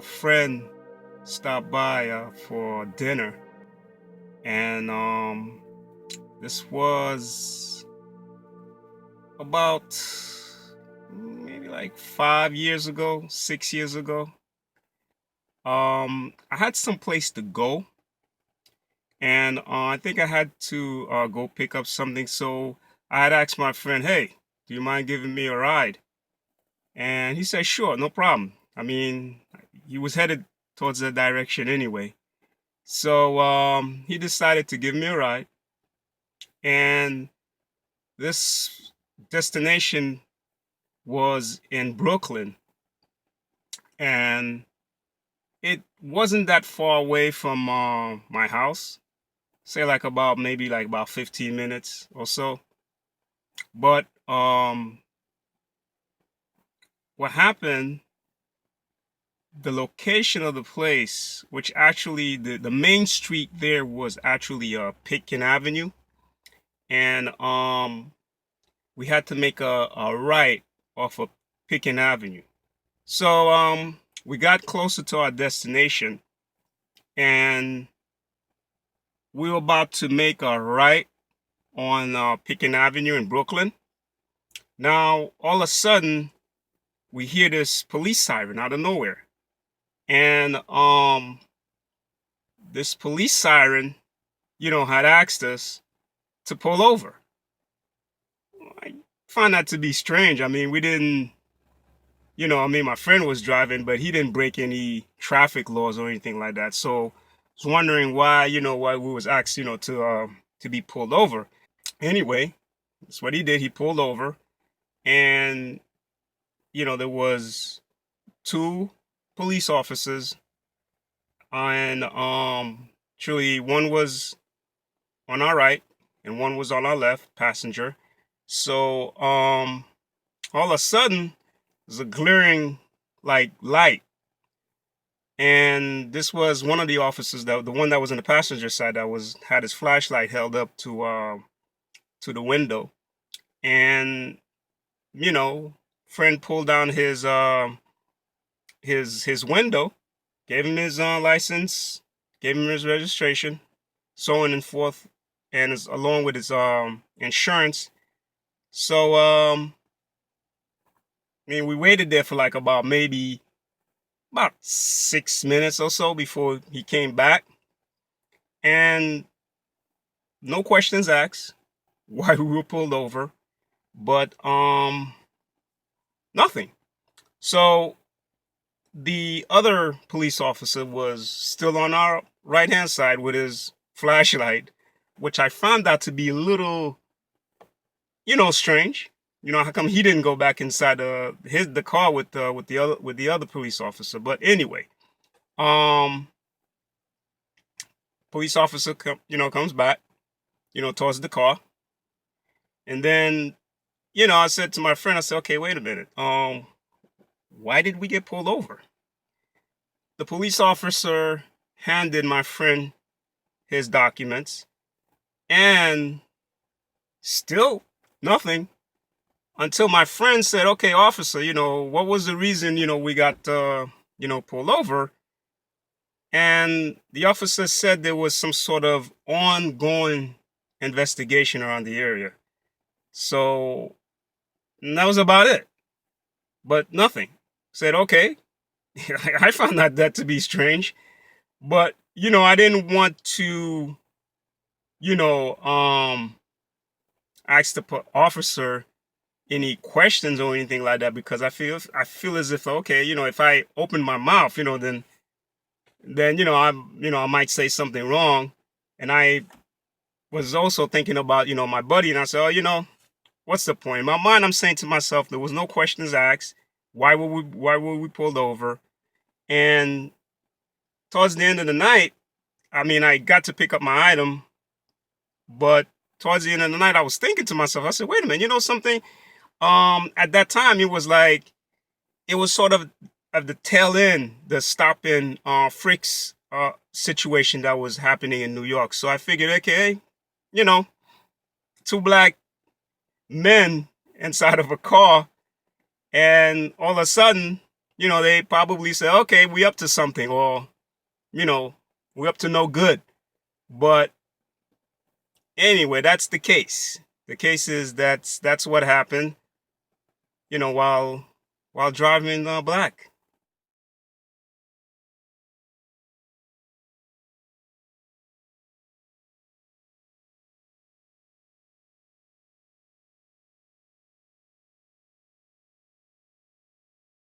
friend stopped by for dinner, and this was about maybe like 5 years ago, 6 years ago. I had some place to go, and I think I had to go pick up something. So I had asked my friend, "Hey, do you mind giving me a ride?" And he said, "Sure, no problem." I mean, he was headed towards that direction anyway. So he decided to give me a ride, and this destination was in Brooklyn, and it wasn't that far away from my house. Say like about maybe like about 15 minutes or so. But what happened? The location of the place, which actually the main street there was actually Pitkin Avenue, and we had to make a right off of Pitkin Avenue. So we got closer to our destination, and we were about to make a right on Pitkin Avenue in Brooklyn. Now, all of a sudden, we hear this police siren out of nowhere, and this police siren, had asked us to pull over. I find that to be strange. I mean, we didn't, my friend was driving, but he didn't break any traffic laws or anything like that. So I was wondering why we was asked, to be pulled over. Anyway, that's what he did. He pulled over, and there was two police officers, and truly one was on our right and one was on our left, passenger. So all of a sudden, there's a glaring like light, and this was one of the officers, that the one that was in the passenger side, that was had his flashlight held up to the window, and friend pulled down his window, gave him his license, gave him his registration, so on and forth, and along with his insurance. So we waited there for like about 6 minutes or so before he came back, and no questions asked why we were pulled over, but nothing. So the other police officer was still on our right hand side with his flashlight, which I found out to be a little, strange. How come he didn't go back inside the car with the other police officer? But anyway, um, police officer comes back, towards the car, and then I said to my friend, I said, okay, wait a minute, why did we get pulled over? The police officer handed my friend his documents, and still nothing, until my friend said, okay, officer, what was the reason, we got, pulled over? And the officer said there was some sort of ongoing investigation around the area. So that was about it, but nothing. Said, okay. I found that to be strange, but, I didn't want to, ask the officer any questions or anything like that, because I feel as if, okay, if I open my mouth, then I might say something wrong. And I was also thinking about my buddy, and I said, oh, what's the point? In my mind, I'm saying to myself, there was no questions asked. Why were we pulled over? And towards the end of the night, I got to pick up my item, but towards the end of the night, I was thinking to myself, I said, wait a minute, something? At that time, it was sort of the tail end, the stop in Frick's situation that was happening in New York. So I figured, okay, two black men inside of a car, and all of a sudden, they probably say, okay, we up to something, or, we up to no good. But anyway, that's the case. The case is that's what happened, while driving black.